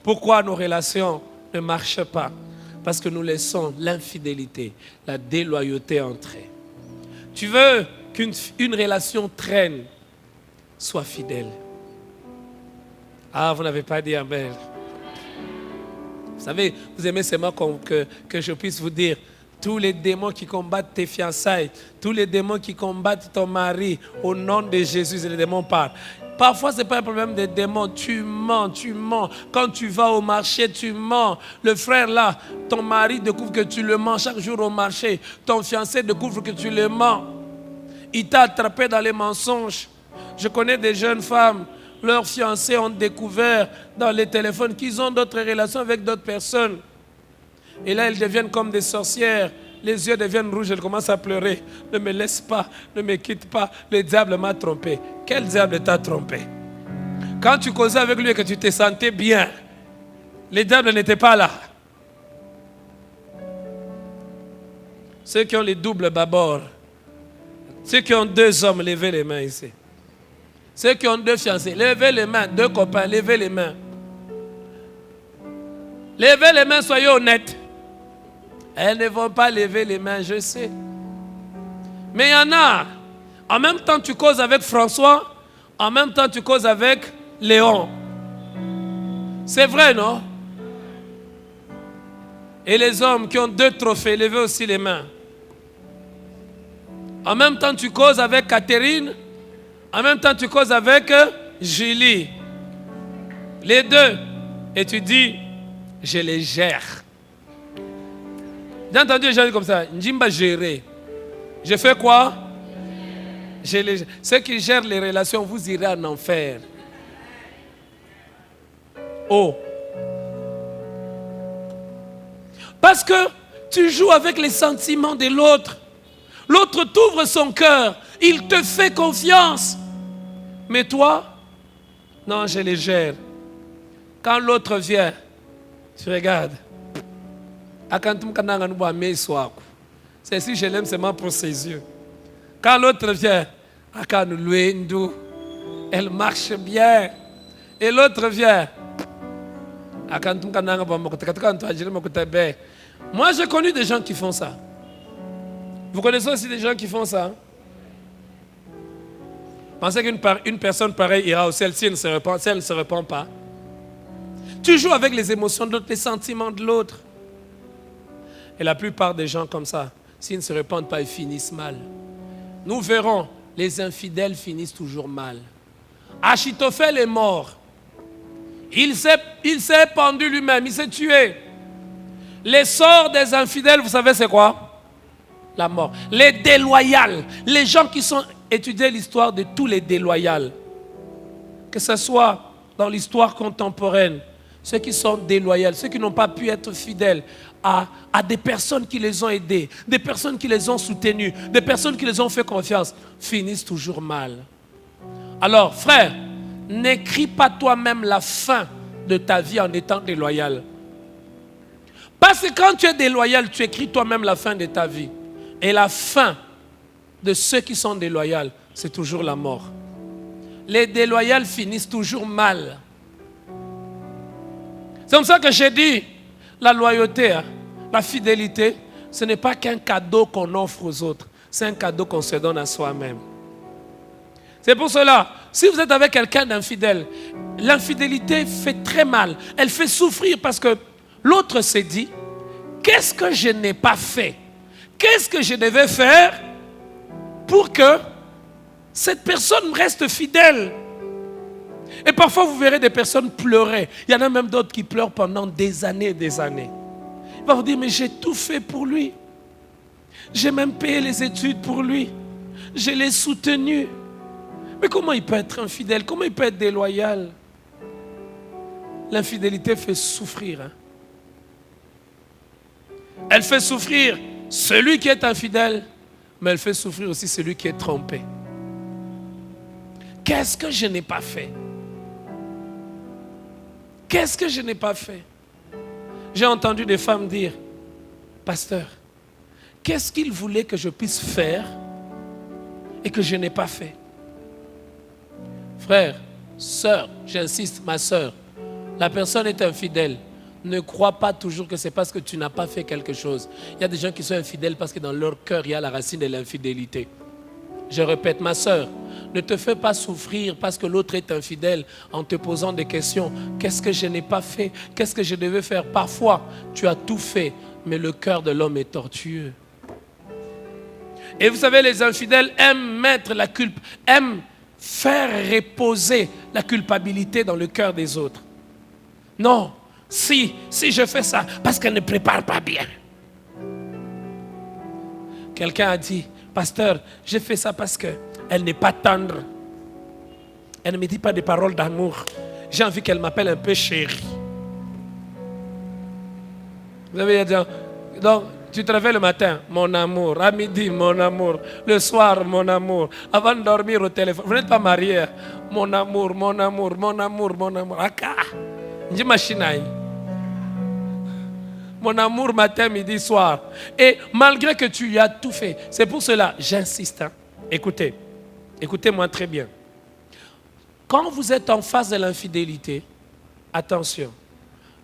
Pourquoi nos relations ne marchent pas? Parce que nous laissons l'infidélité, la déloyauté entrer. Tu veux qu'une relation traîne, sois fidèle. Ah, vous n'avez pas dit amen. Vous savez, vous aimez seulement que je puisse vous dire, tous les démons qui combattent tes fiançailles, tous les démons qui combattent ton mari, au nom de Jésus, les démons partent. Parfois, ce n'est pas un problème des démons. Tu mens, tu mens. Quand tu vas au marché, tu mens. Le frère là, ton mari découvre que tu le mens chaque jour au marché. Ton fiancé découvre que tu le mens. Il t'a attrapé dans les mensonges. Je connais des jeunes femmes, leurs fiancés ont découvert dans les téléphones qu'ils ont d'autres relations avec d'autres personnes. Et là, elles deviennent comme des sorcières. Les yeux deviennent rouges, elles commencent à pleurer. Ne me laisse pas, ne me quitte pas. Le diable m'a trompé. Quel diable t'a trompé? Quand tu causais avec lui et que tu te sentais bien, le diable n'était pas là. Ceux qui ont les doubles bâbords, ceux qui ont 2 hommes, levez les mains ici. Ceux qui ont 2 fiancés, levez les mains. 2 copains, levez les mains. Levez les mains, soyez honnêtes. Elles ne vont pas lever les mains, je sais. Mais il y en a. En même temps, tu causes avec François. En même temps, tu causes avec Léon. C'est vrai, non? Et les hommes qui ont 2 trophées, levez aussi les mains. En même temps, tu causes avec Catherine. En même temps, tu causes avec Julie. Les 2. Et tu dis, je les gère. J'ai entendu les gens dire comme ça, Njimba gérer. Je fais quoi? Ceux qui gèrent les relations, vous irez en enfer. Oh. Parce que tu joues avec les sentiments de l'autre. L'autre t'ouvre son cœur. Il te fait confiance. Mais toi, non, je les gère. Quand l'autre vient, tu regardes. C'est si je l'aime seulement pour ses yeux. Quand l'autre vient, elle marche bien. Et l'autre vient. Moi, j'ai connu des gens qui font ça. Vous connaissez aussi des gens qui font ça? Pensez qu'une personne pareille ira au ciel si elle ne se repent, si elle ne se repent pas. Tu joues avec les émotions de l'autre, les sentiments de l'autre. Et la plupart des gens comme ça, s'ils ne se repentent pas, ils finissent mal. Nous verrons, les infidèles finissent toujours mal. Achitophel est mort. Il s'est pendu lui-même, il s'est tué. Les sorts des infidèles, vous savez c'est quoi? La mort. Les déloyaux, les gens qui sont étudiés l'histoire de tous les déloyaux, que ce soit dans l'histoire contemporaine, ceux qui sont déloyaux, ceux qui n'ont pas pu être fidèles à des personnes qui les ont aidés, des personnes qui les ont soutenus, des personnes qui les ont fait confiance, finissent toujours mal. Alors, frère, n'écris pas toi-même la fin de ta vie en étant déloyal. Parce que quand tu es déloyal, tu écris toi-même la fin de ta vie. Et la fin de ceux qui sont déloyaux, c'est toujours la mort. Les déloyaux finissent toujours mal. C'est comme ça que j'ai dit, la loyauté, la fidélité, ce n'est pas qu'un cadeau qu'on offre aux autres, c'est un cadeau qu'on se donne à soi-même. C'est pour cela, si vous êtes avec quelqu'un d'infidèle, l'infidélité fait très mal, elle fait souffrir parce que l'autre s'est dit, qu'est-ce que je n'ai pas fait? Qu'est-ce que je devais faire pour que cette personne reste fidèle? Et parfois, vous verrez des personnes pleurer. Il y en a même d'autres qui pleurent pendant des années et des années. Il va vous dire, mais j'ai tout fait pour lui. J'ai même payé les études pour lui. Je l'ai soutenu. Mais comment il peut être infidèle? Comment il peut être déloyal? L'infidélité fait souffrir. Elle fait souffrir celui qui est infidèle, mais elle fait souffrir aussi celui qui est trompé. Qu'est-ce que je n'ai pas fait? Qu'est-ce que je n'ai pas fait? J'ai entendu des femmes dire, pasteur, qu'est-ce qu'il voulait que je puisse faire et que je n'ai pas fait? Frère, Sœur, j'insiste, ma sœur, la personne est infidèle. Ne crois pas toujours que c'est parce que tu n'as pas fait quelque chose. Il y a des gens qui sont infidèles parce que dans leur cœur, il y a la racine de l'infidélité. Je répète, ma sœur, ne te fais pas souffrir parce que l'autre est infidèle en te posant des questions. Qu'est-ce que je n'ai pas fait? Qu'est-ce que je devais faire? Parfois, tu as tout fait, mais le cœur de l'homme est tortueux. Et vous savez, les infidèles aiment mettre la culpe, aiment faire reposer la culpabilité dans le cœur des autres. Non, si je fais ça, parce qu'elle ne prépare pas bien. Quelqu'un a dit, pasteur, j'ai fait ça parce qu'elle n'est pas tendre. Elle ne me dit pas des paroles d'amour. J'ai envie qu'elle m'appelle un peu chérie. Vous avez dit, donc, tu te réveilles le matin, mon amour. À midi, mon amour. Le soir, mon amour. Avant de dormir au téléphone. Vous n'êtes pas marié. Mon amour, mon amour, mon amour, mon amour. Aka. J'ai machine. Mon amour matin, midi, soir. Et malgré que tu y as tout fait, c'est pour cela, j'insiste. Hein. Écoutez, écoutez-moi très bien. Quand vous êtes en face de l'infidélité, attention,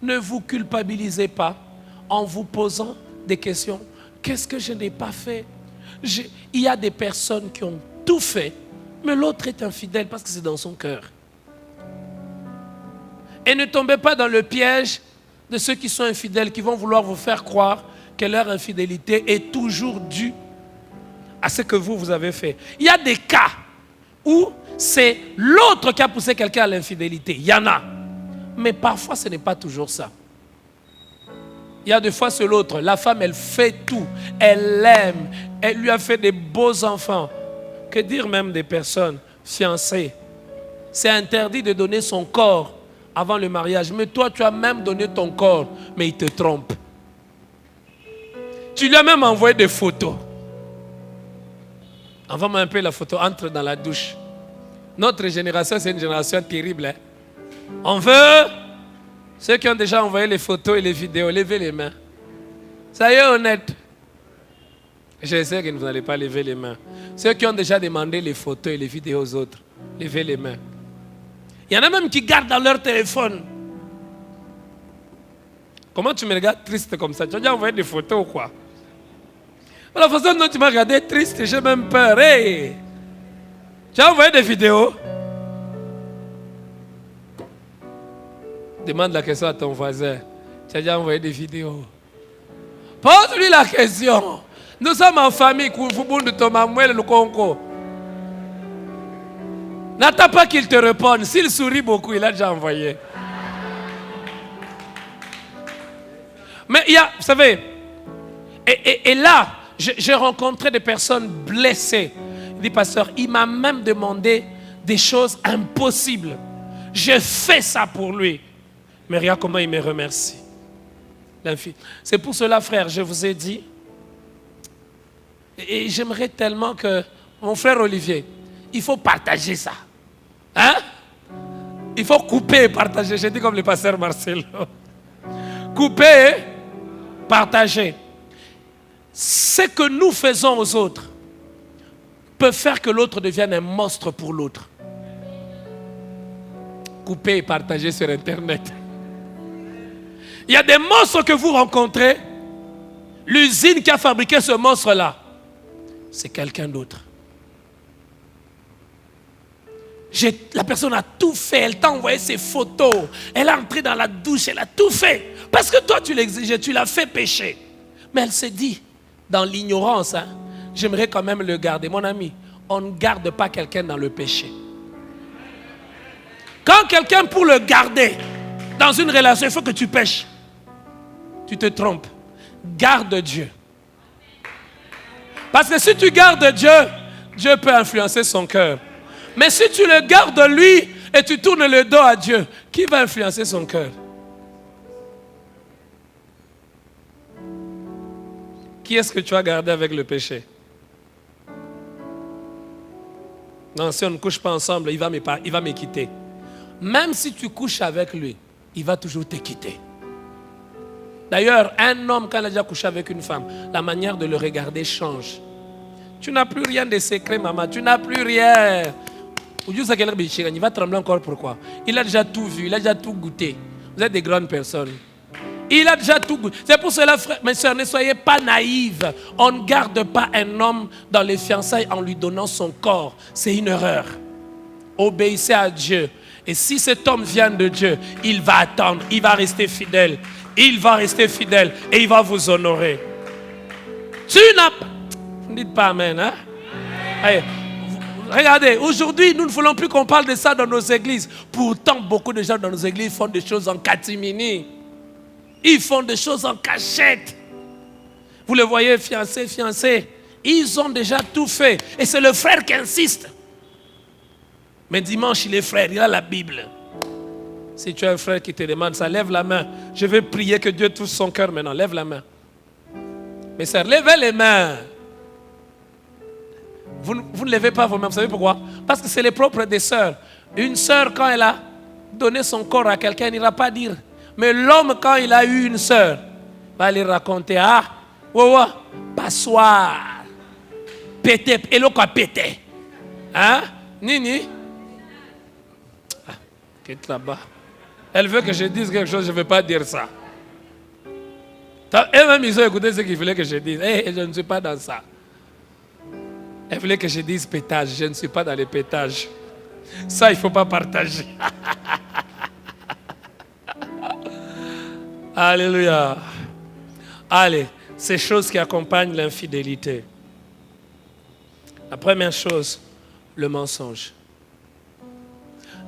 ne vous culpabilisez pas en vous posant des questions. Qu'est-ce que je n'ai pas fait? Il y a des personnes qui ont tout fait, mais l'autre est infidèle parce que c'est dans son cœur. Et ne tombez pas dans le piège de ceux qui sont infidèles, qui vont vouloir vous faire croire que leur infidélité est toujours due à ce que vous avez fait. Il y a des cas où c'est l'autre qui a poussé quelqu'un à l'infidélité. Il y en a. Mais parfois, ce n'est pas toujours ça. Il y a des fois, c'est l'autre. La femme, elle fait tout. Elle l'aime. Elle lui a fait des beaux enfants. Que dire même des personnes fiancées? C'est interdit de donner son corps avant le mariage. Mais toi, tu as même donné ton corps, mais il te trompe. Tu lui as même envoyé des photos. Envoie-moi un peu la photo. Entre dans la douche. Notre génération, c'est une génération terrible. Hein? On veut... Ceux qui ont déjà envoyé les photos et les vidéos, levez les mains. Ça y est, honnête. Je sais que vous n'allez pas lever les mains. Ceux qui ont déjà demandé les photos et les vidéos aux autres, levez les mains. Il y en a même qui gardent dans leur téléphone. Comment tu me regardes triste comme ça? Tu as déjà envoyé des photos ou quoi? La façon dont tu m'as regardé triste, j'ai même peur. Hey! Tu as envoyé des vidéos? Demande la question à ton voisin. Tu as déjà envoyé des vidéos? Pose-lui la question. Nous sommes en famille. N'attends pas qu'il te réponde. S'il sourit beaucoup, il a déjà envoyé. Mais il y a, vous savez, et là, j'ai rencontré des personnes blessées. Il dit, pasteur, il m'a même demandé des choses impossibles. J'ai fait ça pour lui. Mais regarde comment il me remercie. C'est pour cela, frère, je vous ai dit, et j'aimerais tellement que, mon frère Olivier, il faut partager ça. Hein? Il faut couper et partager. J'ai dit comme le pasteur Marcelo. Couper et partager. Ce que nous faisons aux autres peut faire que l'autre devienne un monstre pour l'autre. Couper et partager sur Internet. Il y a des monstres que vous rencontrez. L'usine qui a fabriqué ce monstre-là, c'est quelqu'un d'autre. La personne a tout fait. Elle t'a envoyé ses photos. Elle est entrée dans la douche. Elle a tout fait. Parce que toi, tu l'exigeais. Tu l'as fait pécher. Mais elle s'est dit, dans l'ignorance, hein, j'aimerais quand même le garder. Mon ami, on ne garde pas quelqu'un dans le péché. Quand quelqu'un, pour le garder dans une relation, il faut que tu pêches. Tu te trompes. Garde Dieu. Parce que si tu gardes Dieu, Dieu peut influencer son cœur. Mais si tu le gardes lui et tu tournes le dos à Dieu, qui va influencer son cœur? Qui est-ce que tu as gardé avec le péché? Non, si on ne couche pas ensemble, il va me quitter. Même si tu couches avec lui, il va toujours te quitter. D'ailleurs, un homme, quand il a déjà couché avec une femme, la manière de le regarder change. Tu n'as plus rien de secret, maman. Tu n'as plus rien. Il va trembler encore pourquoi? Il a déjà tout vu, il a déjà tout goûté. Vous êtes des grandes personnes. Il a déjà tout goûté. C'est pour cela, frères, mes soeurs, ne soyez pas naïves. On ne garde pas un homme dans les fiançailles en lui donnant son corps. C'est une erreur. Obéissez à Dieu. Et si cet homme vient de Dieu, il va attendre, il va rester fidèle. Il va rester fidèle et il va vous honorer. Tu n'as pas... Ne dites pas amen, hein? Allez, regardez, aujourd'hui, nous ne voulons plus qu'on parle de ça dans nos églises. Pourtant, beaucoup de gens dans nos églises font des choses en catimini. Ils font des choses en cachette. Vous les voyez, fiancés. Ils ont déjà tout fait. Et c'est le frère qui insiste. Mais dimanche, il est frère, il a la Bible. Si tu as un frère qui te demande ça, lève la main. Je vais prier que Dieu touche son cœur maintenant. Lève la main. Mes sœurs, levez les mains. Vous ne levez pas vous-même. Vous savez pourquoi? Parce que c'est les propres des sœurs. Une sœur, quand elle a donné son corps à quelqu'un, elle n'ira pas dire. Mais l'homme, quand il a eu une sœur, va lui raconter. Ah, passoire. Pété, et l'autre a pété. Hein? Nini? Ah, quitte là-bas. Elle veut que je dise quelque chose, je ne veux pas dire ça. Elle-même, ils ont écouté ce qu'il voulait que je dise. Hey, je ne suis pas dans ça. Elle voulait que je dise pétage. Je ne suis pas dans les pétages. Ça, il ne faut pas partager. Alléluia. Allez, ces choses qui accompagnent l'infidélité. La première chose, le mensonge.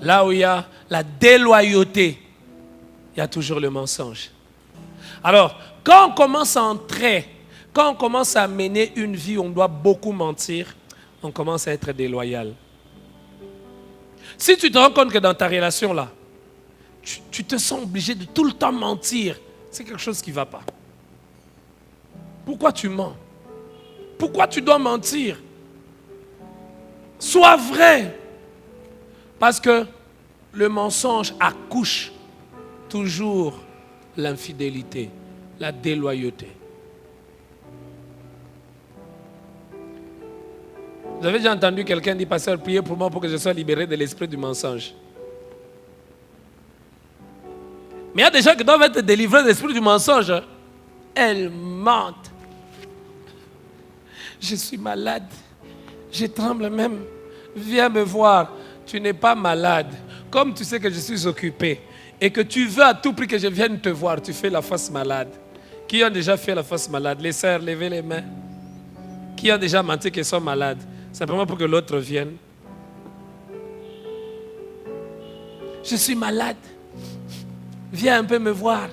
Là où il y a la déloyauté, il y a toujours le mensonge. Alors, quand on commence à entrer, quand on commence à mener une vie où on doit beaucoup mentir, on commence à être déloyal. Si tu te rends compte que dans ta relation là, tu te sens obligé de tout le temps mentir, c'est quelque chose qui ne va pas. Pourquoi tu mens? Pourquoi tu dois mentir? Sois vrai. Parce que le mensonge accouche toujours l'infidélité, la déloyauté. Vous avez déjà entendu quelqu'un dire, pasteur, priez pour moi pour que je sois libéré de l'esprit du mensonge. Mais il y a des gens qui doivent être délivrés de l'esprit du mensonge. Elles mentent. Je suis malade. Je tremble même. Viens me voir. Tu n'es pas malade. Comme tu sais que je suis occupé et que tu veux à tout prix que je vienne te voir, tu fais la fausse malade. Qui ont déjà fait la fausse malade? Les sœurs, levez les mains. Qui ont déjà menti qu'ils sont malades? Simplement pour que l'autre vienne. Je suis malade. Viens un peu me voir.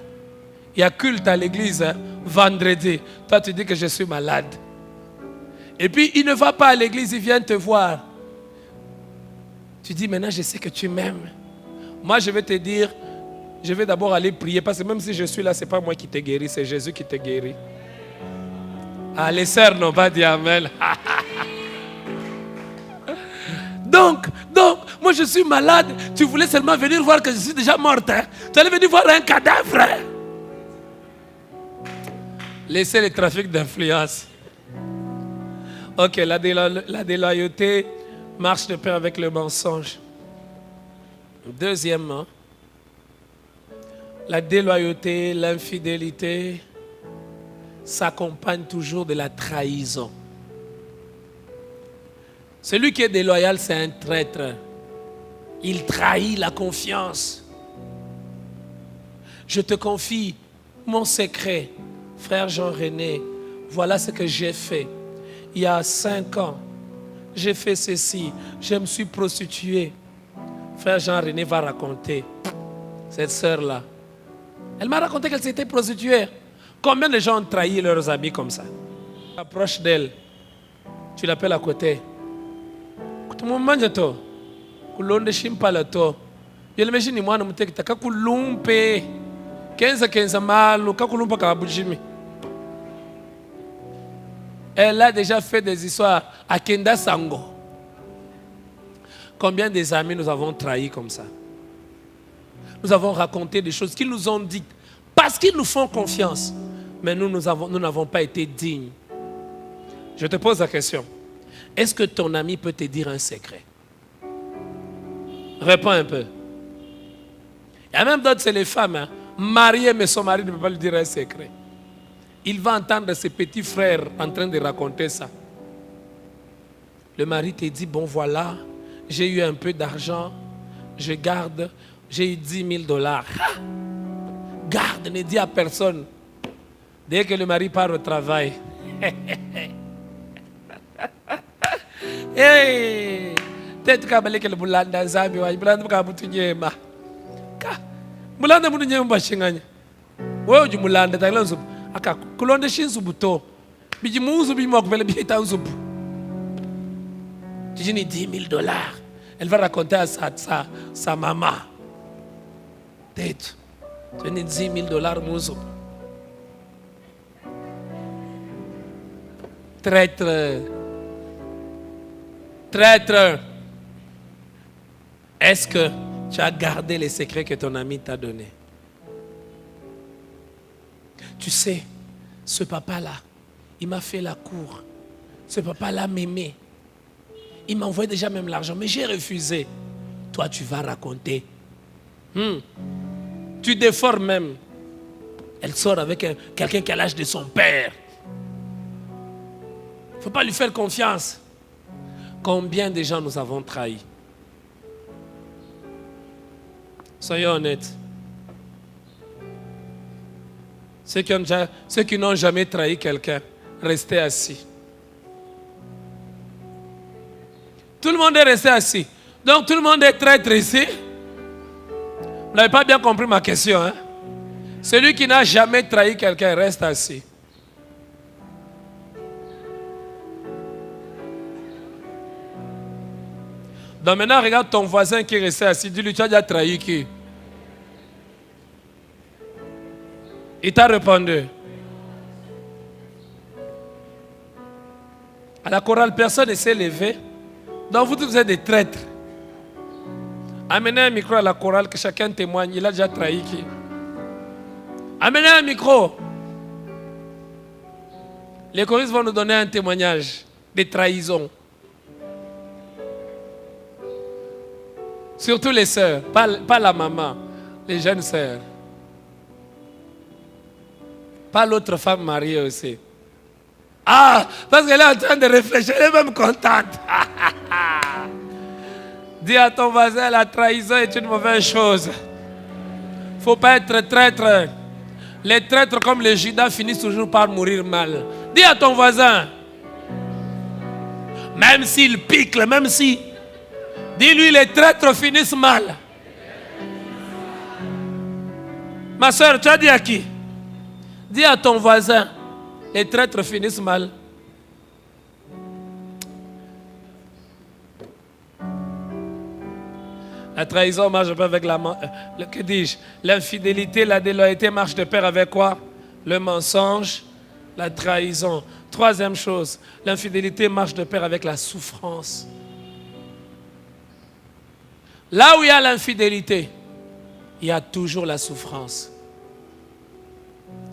Il y a culte à l'église, hein, vendredi. Toi, tu dis que je suis malade. Et puis, il ne va pas à l'église, il vient te voir. Tu dis, maintenant, je sais que tu m'aimes. Moi, je vais te dire, je vais d'abord aller prier. Parce que même si je suis là, ce n'est pas moi qui te guéris, c'est Jésus qui te guérit. Ah, les sœurs n'ont pas dit amen. Donc, moi je suis malade. Tu voulais seulement venir voir que je suis déjà morte. Hein? Tu allais venir voir un cadavre. Hein? Laissez le trafic d'influence. Ok, la déloyauté marche de pair avec le mensonge. Deuxièmement, la déloyauté, l'infidélité s'accompagne toujours de la trahison. Celui qui est déloyal, c'est un traître. Il trahit la confiance. Je te confie mon secret, frère Jean-René. Voilà ce que j'ai fait. Il y a 5 ans, j'ai fait ceci. Je me suis prostitué. Frère Jean-René va raconter. Cette sœur-là, elle m'a raconté qu'elle s'était prostituée. Combien de gens ont trahi leurs amis comme ça? Tu approches d'elle. Tu l'appelles à côté. Tumumanja to kulonde shimpala to yelemeshi ni mwana mutekita kakulumpe kenza malu kakulumpa kabujimi. Elle a déjà fait des histoires à Kenda Sango. Combien des amis nous avons trahis comme ça? Nous avons raconté des choses qu'ils nous ont dites parce qu'ils nous font confiance, mais nous n'avons pas été dignes. Je te pose la question. Est-ce que ton ami peut te dire un secret? Réponds un peu. Il y a même d'autres, c'est les femmes. Hein. Mariées, mais son mari ne peut pas lui dire un secret. Il va entendre ses petits frères en train de raconter ça. Le mari te dit, bon voilà, j'ai eu un peu d'argent, je garde, j'ai eu 10 000 $. Garde, ne dis à personne. Dès que le mari part au travail. Hey! Peut-être que le boulanda zambi wa boulanda ka butu nyema. Ka boulanda butu nyema shinganya. Wewe uji boulanda ta lonzo aka kulonde shinzu buto. Biji muzu biji mokvele biji tanzubu. Tu dis 10 000 $. Elle va raconter à sa maman. Peut-être. Tu dis 10 000 $ muzu. Traître. Traître. Est-ce que tu as gardé les secrets que ton ami t'a donnés? Tu sais, ce papa-là, il m'a fait la cour. Ce papa-là m'aimait. Il m'envoyait déjà même l'argent, mais j'ai refusé. Toi, tu vas raconter. Tu déformes même. Elle sort avec quelqu'un qui a l'âge de son père. Il ne faut pas lui faire confiance. Combien de gens nous avons trahis? Soyons honnêtes. Ceux qui n'ont jamais trahi quelqu'un, restez assis. Tout le monde est resté assis. Donc tout le monde est traître ici. Vous n'avez pas bien compris ma question. Hein? Celui qui n'a jamais trahi quelqu'un reste assis. Donc maintenant, regarde ton voisin qui est resté assis. Dis-lui, tu as déjà trahi qui? Il t'a répondu. À la chorale, personne ne s'est levé. Donc vous tous êtes des traîtres. Amenez un micro à la chorale, que chacun témoigne. Il a déjà trahi qui? Amenez un micro. Les choristes vont nous donner un témoignage des trahisons. Surtout les sœurs, pas la maman, les jeunes sœurs. Pas l'autre femme mariée aussi. Ah, parce qu'elle est en train de réfléchir, elle est même contente. Dis à ton voisin, la trahison est une mauvaise chose. Il ne faut pas être traître. Les traîtres comme les Judas finissent toujours par mourir mal. Dis à ton voisin, même s'il pique, même si... Dis-lui, les traîtres finissent mal. Ma soeur, tu as dit à qui? Dis à ton voisin, les traîtres finissent mal. La trahison marche de pair avec la... que dis-je? L'infidélité, la déloyauté marche de pair avec quoi? Le mensonge, la trahison. Troisième chose, l'infidélité marche de pair avec la souffrance. Là où il y a l'infidélité, il y a toujours la souffrance.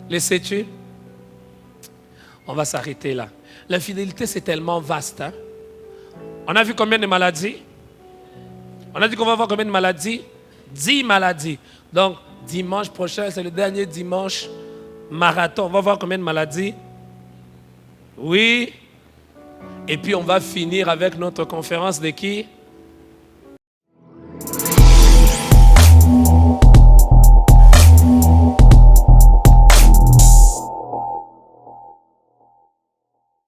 Le sais-tu? On va s'arrêter là. L'infidélité, c'est tellement vaste. Hein? On a vu combien de maladies? On a dit qu'on va voir combien de maladies? 10 maladies. Donc, dimanche prochain, c'est le dernier dimanche marathon. On va voir combien de maladies? Oui. Et puis, on va finir avec notre conférence de qui?